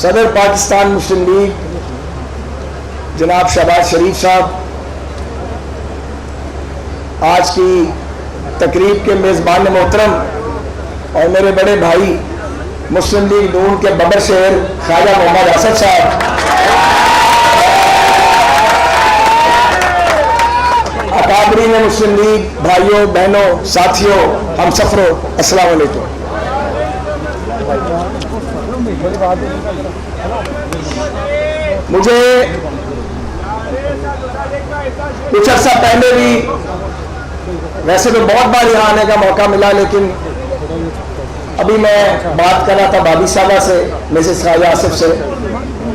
صدر پاکستان مسلم لیگ جناب شہباز شریف صاحب آج کی تقریب کے میزبان محترم اور میرے بڑے بھائی مسلم لیگ نون کے ببر شہر خواجہ محمد اسد صاحب، اکابرین مسلم لیگ بھائیوں بہنوں ساتھیوں ہم سفروں، السلام علیکم۔ مجھے کچھ عرصہ پہلے بھی ویسے تو بہت بار یہاں آنے کا موقع ملا، لیکن ابھی میں بات کر رہا تھا بابی صاحبہ سے، مسز خواجہ آصف سے۔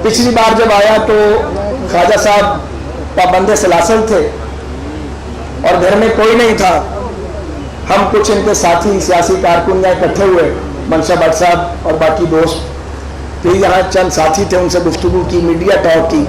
پچھلی بار جب آیا تو خواجہ صاحب پابند سلاسل تھے اور گھر میں کوئی نہیں تھا۔ ہم کچھ ان کے ساتھی سیاسی کارکن یہاں اکٹھے ہوئے، منشا بٹ صاحب اور باقی دوست، پھر یہاں چند ساتھی تھے، ان سے گفتگو کی، میڈیا ٹاک کی،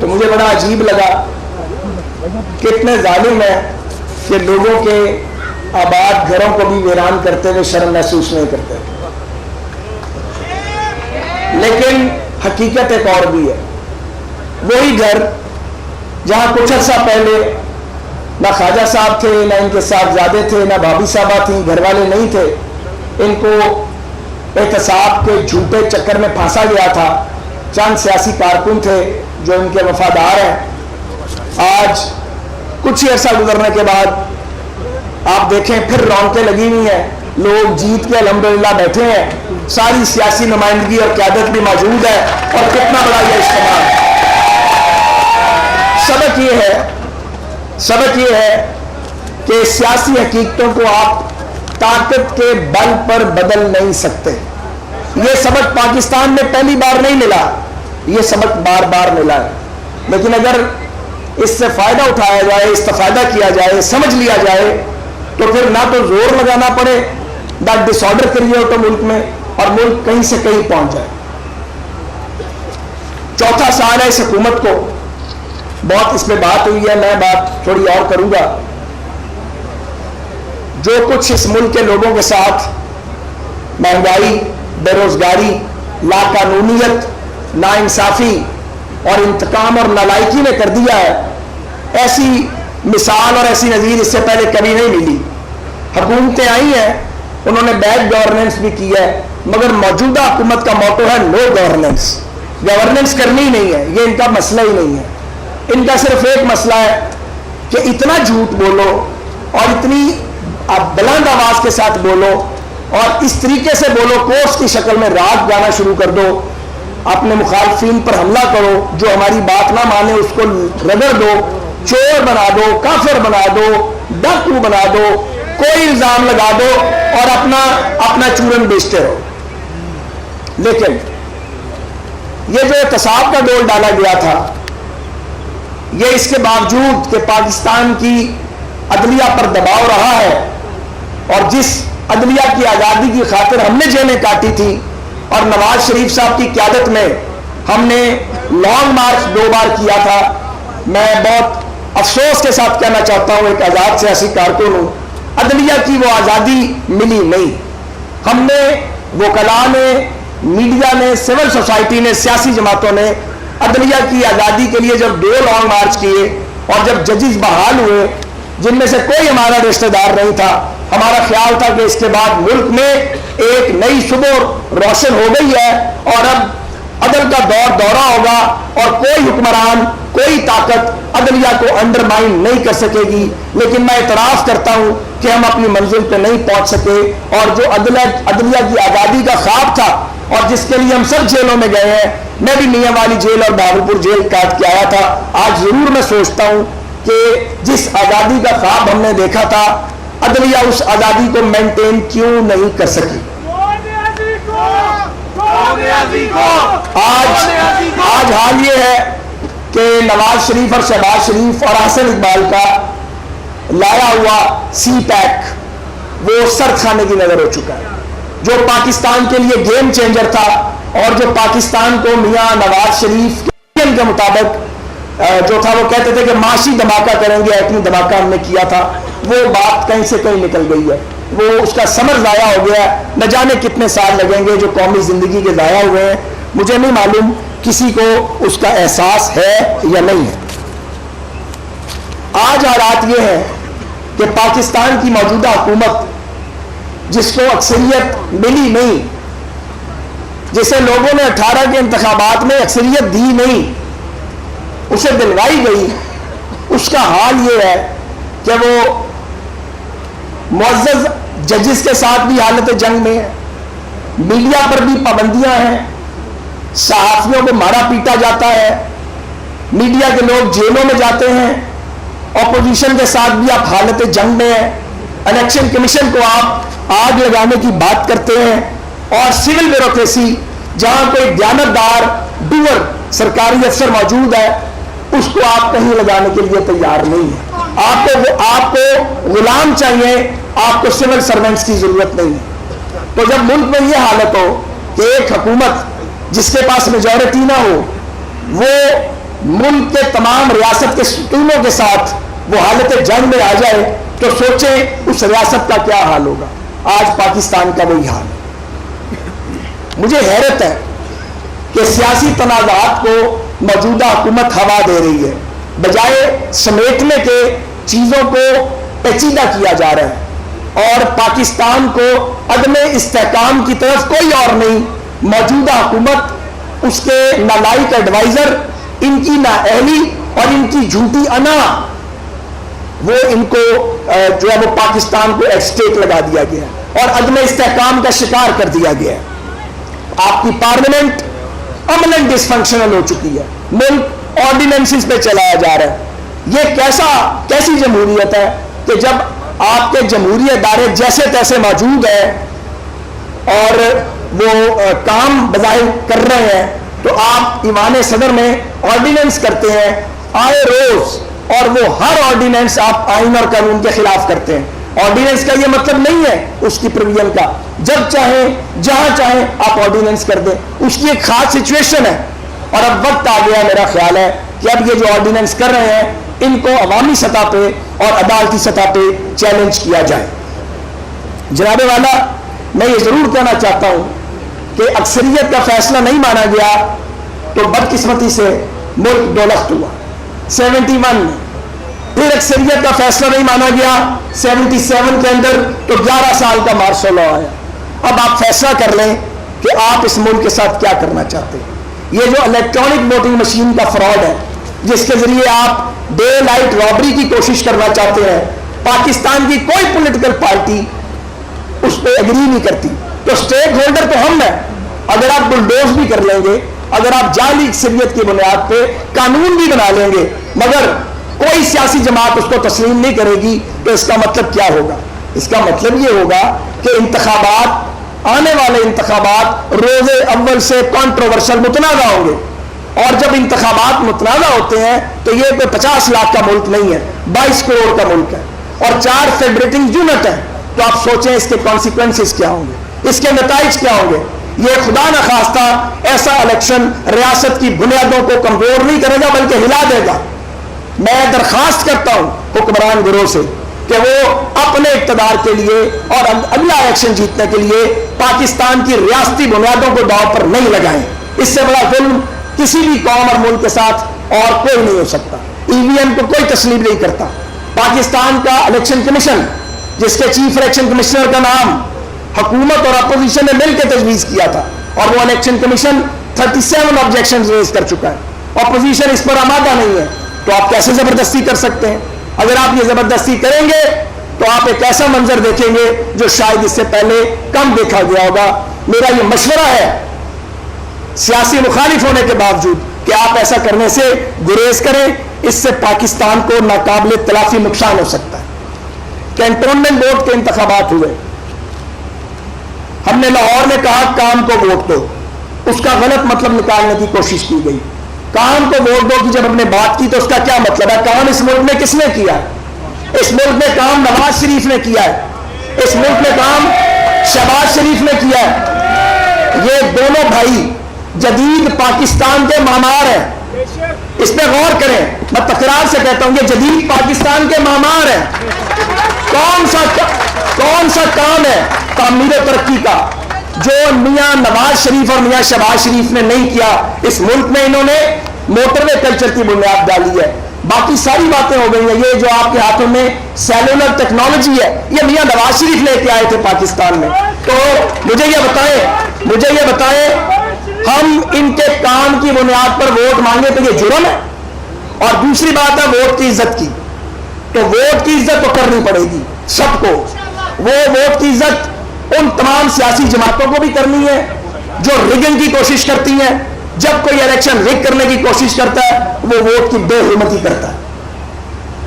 تو مجھے بڑا عجیب لگا کہ اتنے ظالم ہیں کہ لوگوں کے آباد گھروں کو بھی ویران کرتے ہوئے شرم محسوس نہیں کرتے۔ لیکن حقیقت ایک اور بھی ہے، وہی گھر جہاں کچھ عرصہ پہلے نہ خواجہ صاحب تھے، نہ ان کے صاحبزادے تھے، نہ بھابی صاحبہ تھیں، گھر والے نہیں تھے، ان کو احتساب کے جھوٹے چکر میں پھانسا گیا تھا، چند سیاسی کارکن تھے جو ان کے وفادار ہیں۔ آج کچھ ہی عرصہ گزرنے کے بعد آپ دیکھیں پھر رونقیں لگی ہوئی ہیں، لوگ جیت کے الحمدللہ بیٹھے ہیں، ساری سیاسی نمائندگی اور قیادت بھی موجود ہے، اور کتنا بڑا یہ اجتماع ہے۔ سبق یہ ہے کہ سیاسی حقیقتوں کو آپ طاقت کے بل پر بدل نہیں سکتے۔ یہ سبق پاکستان میں پہلی بار نہیں ملا، یہ سبق بار بار ملا ہے، لیکن اگر اس سے فائدہ اٹھایا جائے، استفادہ کیا جائے، سمجھ لیا جائے، تو پھر نہ تو زور لگانا پڑے، نہ ڈس آرڈر کریے ہو تو ملک میں، اور ملک کہیں سے کہیں پہنچ جائے۔ چوتھا سال ہے اس حکومت کو، بہت اس پہ بات ہوئی ہے، میں بات تھوڑی اور کروں گا۔ جو کچھ اس ملک کے لوگوں کے ساتھ مہنگائی، بے روزگاری، لاقانونیت، ناانصافی اور انتقام اور نالائکی نے کر دیا ہے، ایسی مثال اور ایسی نظیر اس سے پہلے کبھی نہیں ملی۔ حکومتیں آئی ہیں، انہوں نے بیڈ گورننس بھی کی ہے، مگر موجودہ حکومت کا موٹو ہے نو گورننس، گورننس کرنی ہی نہیں ہے، یہ ان کا مسئلہ ہی نہیں ہے۔ ان کا صرف ایک مسئلہ ہے کہ اتنا جھوٹ بولو اور اتنی آپ بلند آواز کے ساتھ بولو اور اس طریقے سے بولو، کورس کی شکل میں راگ گانا شروع کر دو، اپنے مخالفین پر حملہ کرو، جو ہماری بات نہ مانے اس کو رگڑ دو، چور بنا دو، کافر بنا دو، ڈاکو بنا دو، کوئی الزام لگا دو اور اپنا چورن بیچتے رہو۔ لیکن یہ جو احتساب کا ڈول ڈالا گیا تھا، یہ اس کے باوجود کہ پاکستان کی عدلیہ پر دباؤ رہا ہے، اور جس عدلیہ کی آزادی کی خاطر ہم نے جیلیں کاٹی تھی، اور نواز شریف صاحب کی قیادت میں ہم نے لانگ مارچ 2 بار کیا تھا، میں بہت افسوس کے ساتھ کہنا چاہتا ہوں، ایک آزاد سیاسی کارکن ہوں، عدلیہ کی وہ آزادی ملی نہیں۔ ہم نے، وکلاء نے، میڈیا نے، سول سوسائٹی نے، سیاسی جماعتوں نے عدلیہ کی آزادی کے لیے جب 2 لانگ مارچ کیے، اور جب ججز بحال ہوئے، جن میں سے کوئی ہمارا رشتہ دار نہیں تھا، ہمارا خیال تھا کہ اس کے بعد ملک میں ایک نئی صبح روشن ہو گئی ہے، اور اب عدل کا دورہ ہوگا، اور کوئی حکمران، کوئی طاقت عدلیہ کو انڈرمائن نہیں کر سکے گی۔ لیکن میں اعتراف کرتا ہوں کہ ہم اپنی منزل پہ نہیں پہنچ سکے، اور جو عدلیہ کی آزادی کا خواب تھا، اور جس کے لیے ہم سب جیلوں میں گئے ہیں، میں بھی میاں والی جیل اور بہاولپور جیل کاٹ کے آیا تھا، آج ضرور میں سوچتا ہوں کہ جس آزادی کا خواب ہم نے دیکھا تھا، عدلیہ اس آزادی کو مینٹین کیوں نہیں کر سکی۔ آج حال یہ ہے کہ نواز شریف اور شہباز شریف اور حسن اقبال کا لایا ہوا سی پیک وہ سرد خانے کی نظر ہو چکا ہے، جو پاکستان کے لیے گیم چینجر تھا، اور جو پاکستان کو میاں نواز شریف کے مطابق جو تھا، وہ کہتے تھے کہ معاشی دھماکہ کریں گے، ایٹمی دھماکہ ہم نے کیا تھا، وہ بات کہیں سے کہیں نکل گئی ہے۔ وہ اس کا ثمر ضائع ہو گیا، نہ جانے کتنے سال لگیں گے جو قومی زندگی کے ضائع ہوئے ہیں، مجھے نہیں معلوم کسی کو اس کا احساس ہے یا نہیں ہے۔ آج حالات یہ ہے کہ پاکستان کی موجودہ حکومت جس کو اکثریت ملی نہیں، جسے لوگوں نے 18 کے انتخابات میں اکثریت دی نہیں، اسے دلوائی گئی، اس کا حال یہ ہے کہ وہ معزز ججز کے ساتھ بھی حالت جنگ میں ہے، میڈیا پر بھی پابندیاں ہیں، صحافیوں کو مارا پیٹا جاتا ہے، میڈیا کے لوگ جیلوں میں جاتے ہیں، اپوزیشن کے ساتھ بھی آپ حالت جنگ میں ہیں، الیکشن کمیشن کو آپ آگ لگانے کی بات کرتے ہیں، اور سول بیوروکریسی جہاں کوئی دیانتدار ڈور سرکاری افسر موجود ہے اس کو آپ کہیں لگانے کے لیے تیار نہیں ہے۔ آپ کو غلام چاہیے، آپ کو سول سرونٹس کی ضرورت نہیں ہے۔ تو جب ملک میں یہ حالت ہو کہ ایک حکومت جس کے پاس میجورٹی نہ ہو وہ ملک کے تمام ریاست کے ستونوں کے ساتھ وہ حالت جنگ میں آ جائے تو سوچیں اس ریاست کا کیا حال ہوگا۔ آج پاکستان کا وہی حال ہے۔ مجھے حیرت ہے کہ سیاسی تنازعات کو موجودہ حکومت ہوا دے رہی ہے، بجائے سمیٹنے کے چیزوں کو پیچیدہ کیا جا رہا ہے، اور پاکستان کو عدم استحکام کی طرف کوئی اور نہیں، موجودہ حکومت، اس کے نالائق ایڈوائزر، ان کی نااہلی اور ان کی جھوٹی انا، وہ ان کو جو ہے وہ پاکستان کو ایٹ سٹیک لگا دیا گیا ہے اور عدم استحکام کا شکار کر دیا گیا ہے۔ آپ کی پارلیمنٹ امنن ڈس فنکشنل ہو چکی ہے، ملک آرڈیننسز پہ چلایا جا رہا ہے۔ یہ کیسی جمہوریت ہے کہ جب آپ کے جمہوری ادارے جیسے تیسے موجود ہیں اور وہ کام بظاہر کر رہے ہیں تو آپ ایوان صدر میں آرڈیننس کرتے ہیں آئے روز، اور وہ ہر آرڈیننس آپ آئین اور قانون کے خلاف کرتے ہیں۔ آرڈیننس کا یہ مطلب نہیں ہے اس کی پروویژن کا جب چاہیں جہاں چاہیں آپ آرڈیننس کر دیں، اس کی ایک خاص سچویشن ہے، اور اب وقت آ گیا میرا خیال ہے کہ اب یہ جو آرڈیننس کر رہے ہیں ان کو عوامی سطح پہ اور عدالتی سطح پہ چیلنج کیا جائے۔ جناب والا، میں یہ ضرور کہنا چاہتا ہوں کہ اکثریت کا فیصلہ نہیں مانا گیا تو بدقسمتی سے ملک دولخت ہوا 71 میں، پھر اکثریت کا فیصلہ نہیں مانا گیا 77 کے اندر تو 11 سال کا مارشل لا آیا۔ اب آپ فیصلہ کر لیں کہ آپ اس ملک کے ساتھ کیا کرنا چاہتے ہیں۔ یہ جو الیکٹرانک ووٹنگ مشین کا فراڈ ہے جس کے ذریعے آپ ڈے لائٹ رابری کی کوشش کرنا چاہتے ہیں، پاکستان کی کوئی پولیٹیکل پارٹی اس پہ ایگری نہیں کرتی، تو سٹیک ہولڈر تو ہم ہیں۔ اگر آپ بلڈوز بھی کر لیں گے، اگر آپ جعلی اکثریت کی بنیاد پہ قانون بھی بنا لیں گے، مگر کوئی سیاسی جماعت اس کو تسلیم نہیں کرے گی تو اس کا مطلب کیا ہوگا؟ اس کا مطلب یہ ہوگا کہ انتخابات، آنے والے انتخابات روز اول سے کنٹروورشل متنازع ہوں گے، اور جب انتخابات متنازع ہوتے ہیں تو یہ کوئی 50 لاکھ کا ملک نہیں ہے، 22 کروڑ کا ملک ہے، اور 4 فیڈریٹنگ یونٹ ہیں، تو آپ سوچیں اس کے کانسیکوینسز کیا ہوں گے، اس کے نتائج کیا ہوں گے۔ یہ خدا نخواستہ ایسا الیکشن ریاست کی بنیادوں کو کمزور نہیں کرے گا بلکہ ہلا دے گا۔ میں درخواست کرتا ہوں حکمران گروہ سے کہ وہ اپنے اقتدار کے لیے اور اگلا الیکشن جیتنے کے لیے پاکستان کی ریاستی بنیادوں کو داؤ پر نہیں لگائیں۔ اس سے بڑا ظلم کسی بھی قوم اور ملک کے ساتھ اور کوئی نہیں ہو سکتا۔ ای وی ایم کو کوئی تسلیم نہیں کرتا۔ پاکستان کا الیکشن کمیشن جس کے چیف الیکشن کمشنر کا نام حکومت اور اپوزیشن نے مل کے تجویز کیا تھا، اور وہ الیکشن کمیشن 37 آبجیکشن ریز کر چکا ہے، اپوزیشن اس پر آمادہ نہیں ہے، تو آپ کیسے زبردستی کر سکتے ہیں؟ اگر آپ یہ زبردستی کریں گے تو آپ ایک ایسا منظر دیکھیں گے جو شاید اس سے پہلے کم دیکھا گیا ہوگا۔ میرا یہ مشورہ ہے سیاسی مخالف ہونے کے باوجود کہ آپ ایسا کرنے سے گریز کریں، اس سے پاکستان کو ناقابل تلافی نقصان ہو سکتا ہے۔ کینٹونمنٹ بورڈ کے انتخابات ہوئے، ہم نے لاہور میں کہا کام کو ووٹ دو، اس کا غلط مطلب نکالنے کی کوشش کی گئی۔ کام کو ووٹ دو کی جب ہم نے بات کی تو اس کا کیا مطلب ہے؟ کام اس ملک میں کس نے کیا ہے؟ اس ملک میں کام نواز شریف نے کیا ہے، اس ملک میں کام شہباز شریف نے کیا ہے۔ یہ دونوں بھائی جدید پاکستان کے معمار ہیں، اس پہ غور کریں۔ میں تکرار سے کہتا ہوں یہ جدید پاکستان کے معمار ہیں۔ کون سا کون سا کام ہے تعمیر و ترقی کا جو میاں نواز شریف اور میاں شہباز شریف نے نہیں کیا؟ اس ملک میں انہوں نے موٹر وے کلچر کی بنیاد ڈالی ہے، باقی ساری باتیں ہو گئی ہیں۔ یہ جو آپ کے ہاتھوں میں سیلولر ٹیکنالوجی ہے، یہ میاں نواز شریف لے کے آئے تھے پاکستان میں۔ تو مجھے یہ بتائیں ہم ان کے کام کی بنیاد پر ووٹ مانگے تو یہ جرم ہے؟ اور دوسری بات ہے ووٹ کی عزت کی، تو ووٹ کی عزت تو کرنی پڑے گی سب کو۔ وہ ووٹ کی عزت ان تمام سیاسی جماعتوں کو بھی کرنی ہے جو ریگنگ کی کوشش کرتی ہیں۔ جب کوئی الیکشن ریگ کرنے کی کوشش کرتا ہے وہ ووٹ کی بے حرمتی کرتا ہے۔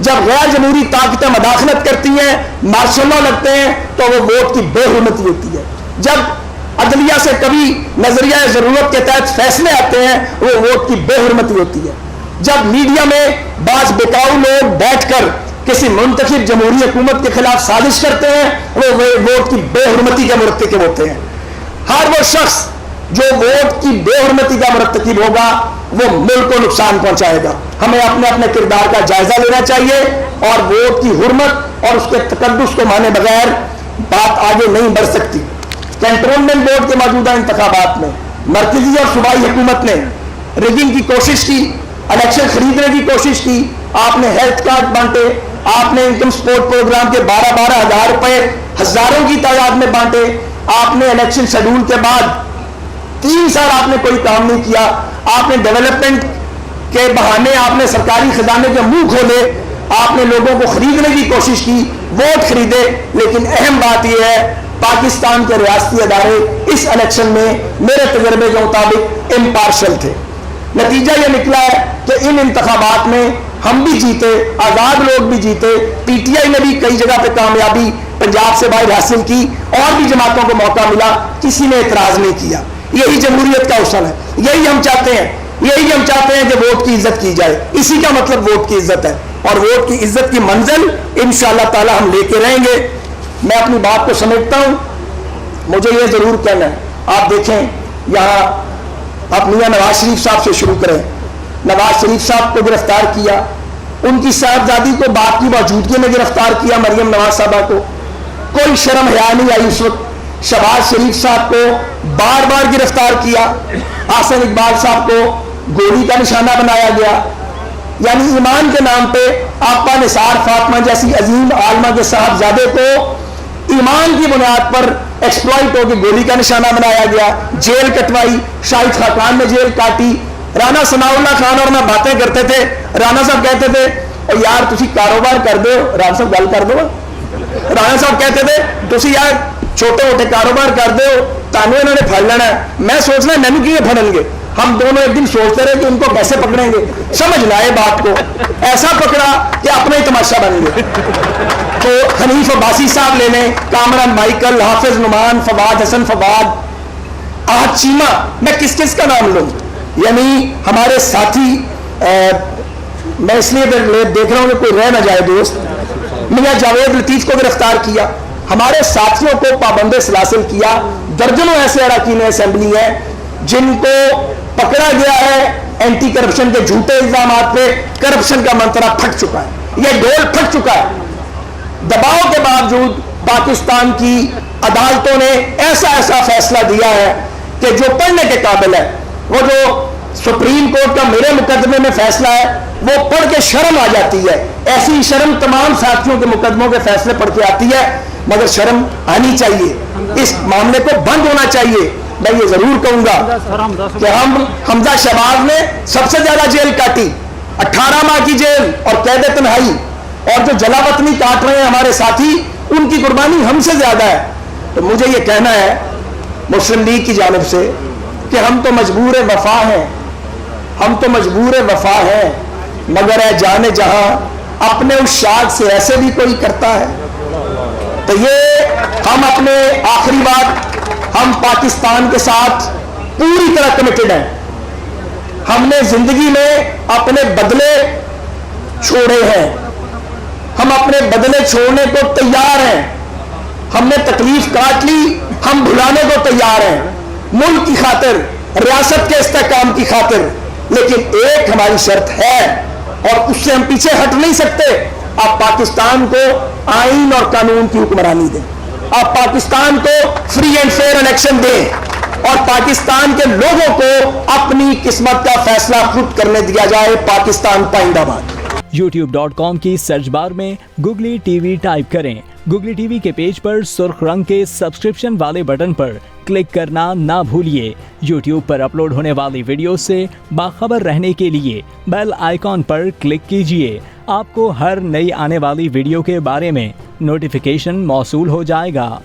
جب غیر جمہوری طاقتیں مداخلت کرتی ہیں، مارشل لا لگتے ہیں، تو وہ ووٹ کی بے حرمتی ہوتی ہے۔ جب عدلیہ سے کبھی نظریہ ضرورت کے تحت فیصلے آتے ہیں وہ ووٹ کی بے حرمتی ہوتی ہے۔ جب میڈیا میں بعض بکاؤ لوگ بیٹھ کر کسی منتخب جمہوری حکومت کے خلاف سازش کرتے ہیں وہ ووٹ کی بے حرمتی کے مرتکب ہوتے ہیں۔ ہر وہ شخص جو ووٹ کی بے حرمتی کا مرتکب ہوگا وہ ملک کو نقصان پہنچائے گا۔ ہمیں اپنے اپنے کردار کا جائزہ لینا چاہیے اور ووٹ کی حرمت اور اس کے تقدس کو مانے بغیر بات آگے نہیں بڑھ سکتی۔ کنٹونمنٹ بورڈ کے موجودہ انتخابات میں مرکزی اور صوبائی حکومت نے ریگنگ کی کوشش کی، الیکشن خریدنے کی کوشش کی، آپ نے ہیلتھ کارڈ بانٹے، آپ نے انکم سپورٹ پروگرام کے 12 ہزار روپے ہزاروں کی تعداد میں بانٹے، آپ نے الیکشن شیڈول کے بعد 3 سال آپ نے کوئی کام نہیں کیا، آپ نے ڈیولپمنٹ کے بہانے آپ نے سرکاری خزانے کے منہ کھولے، آپ نے لوگوں کو خریدنے کی کوشش کی، ووٹ خریدے۔ لیکن اہم بات یہ ہے پاکستان کے ریاستی ادارے اس الیکشن میں میرے تجربے کے مطابق امپارشل تھے۔ نتیجہ یہ نکلا ہے کہ ان انتخابات میں ہم بھی جیتے، آزاد لوگ بھی جیتے، پی ٹی آئی نے بھی کئی جگہ پہ کامیابی پنجاب سے باہر حاصل کی، اور بھی جماعتوں کو موقع ملا، کسی نے اعتراض نہیں کیا۔ یہی جمہوریت کا حسن ہے، یہی ہم چاہتے ہیں کہ ووٹ کی عزت کی جائے۔ اسی کا مطلب ووٹ کی عزت ہے، اور ووٹ کی عزت کی منزل انشاءاللہ تعالی ہم لے کے رہیں گے۔ میں اپنی بات کو سمیٹتا ہوں، مجھے یہ ضرور کہنا ہے، آپ دیکھیں یہاں آپ میاں نواز شریف صاحب سے شروع کریں۔ نواز شریف صاحب کو گرفتار کیا، ان کی صاحبزادی کو باپ کی موجودگی میں گرفتار کیا، مریم نواز صاحبہ کو، کوئی شرم حیا نہیں آئی اس وقت۔ شہباز شریف صاحب کو بار بار گرفتار کیا، حسن اقبال صاحب کو گولی کا نشانہ بنایا گیا۔ یعنی ایمان کے نام پہ آپا نثار فاطمہ جیسی عظیم عالمہ کے صاحبزادے کو ایمان کی بنیاد پر ایکسپلائٹ ہو کے گولی کا نشانہ بنایا گیا، جیل کٹوائی، شاہد خاقان نے جیل کاٹی۔ رانا ثناء اللہ خان اور میں باتیں کرتے تھے، رانا صاحب کہتے تھے او یار تسی کاروبار کر دو، رانا صاحب گل کر دو، رانا صاحب کہتے تھے تسی یار چھوٹے موٹے کاروبار کر دو، تانوں انہوں نے پھڑ لینا ہے۔ میں سوچنا مینوں کی پھڑیں گے؟ ہم دونوں ایک دن سوچتے رہے کہ ان کو کیسے پکڑیں گے، سمجھ لائے بات کو، ایسا پکڑا کہ اپنا ہی تماشا بن گئے۔ تو حنیف عباسی صاحب لے لیں، کامران مائیکل، حافظ نعمان، فواد حسن فواد، آج چیمہ، میں کس کس کا نام لوں؟ یعنی ہمارے ساتھی، میں اس لیے دیکھ رہا ہوں کہ کوئی رہ نہ جائے دوست، میاں جاوید لطیف کو گرفتار کیا، ہمارے ساتھیوں کو پابند سلاسل کیا، درجنوں ایسے اراکین اسمبلی ہیں جن کو پکڑا گیا ہے اینٹی کرپشن کے جھوٹے الزامات پہ۔ کرپشن کا منترا پھٹ چکا ہے، یہ ڈول پھٹ چکا ہے۔ دباؤ کے باوجود پاکستان کی عدالتوں نے ایسا فیصلہ دیا ہے کہ جو پڑھنے کے قابل ہے، وہ جو سپریم کورٹ کا میرے مقدمے میں فیصلہ ہے وہ پڑھ کے شرم آ جاتی ہے۔ ایسی شرم تمام ساتھیوں کے مقدموں کے فیصلے پڑھ کے آتی ہے، مگر شرم آنی چاہیے، اس معاملے کو بند ہونا چاہیے۔ میں یہ ضرور کہوں گا کہ حمزہ شہباز نے سب سے زیادہ جیل کاٹی، 18 ماہ کی جیل اور قید تنہائی، اور جو جلا وطنی کاٹ رہے ہیں ہمارے ساتھی ان کی قربانی ہم سے زیادہ ہے۔ تو مجھے یہ کہنا ہے مسلم لیگ کی جانب سے کہ ہم تو مجبور وفا ہیں، مگر اے جانے جہاں اپنے اس شاخ سے ایسے بھی کوئی کرتا ہے۔ تو یہ ہم اپنے آخری بات، ہم پاکستان کے ساتھ پوری طرح کمیٹڈ ہیں۔ ہم نے زندگی میں اپنے بدلے چھوڑے ہیں، ہم اپنے بدلے چھوڑنے کو تیار ہیں، ہم نے تکلیف کاٹ لی، ہم بھلانے کو تیار ہیں، ملک کی خاطر، ریاست کے استحکام کی خاطر۔ لیکن ایک ہماری شرط ہے اور اس سے ہم پیچھے ہٹ نہیں سکتے، آپ پاکستان کو آئین اور قانون کی حکمرانی دیں, آپ پاکستان کو فری اینڈ فیئر الیکشن دیں, اور پاکستان کے لوگوں کو اپنی قسمت کا فیصلہ خود کرنے دیا جائے. پاکستان پائندہ باد. youtube.com کی سرچ بار میں گوگلی ٹی وی ٹائپ کریں. گوگلی ٹی وی کے پیج پر سرخ رنگ کے سبسکرپشن والے بٹن پر کلک کرنا نہ بھولیے. یوٹیوب پر اپلوڈ ہونے والی ویڈیو سے باخبر رہنے کے لیے بیل آئیکن پر کلک کیجیے. آپ کو ہر نئی آنے والی ویڈیو کے بارے میں نوٹیفیکیشن موصول ہو جائے گا.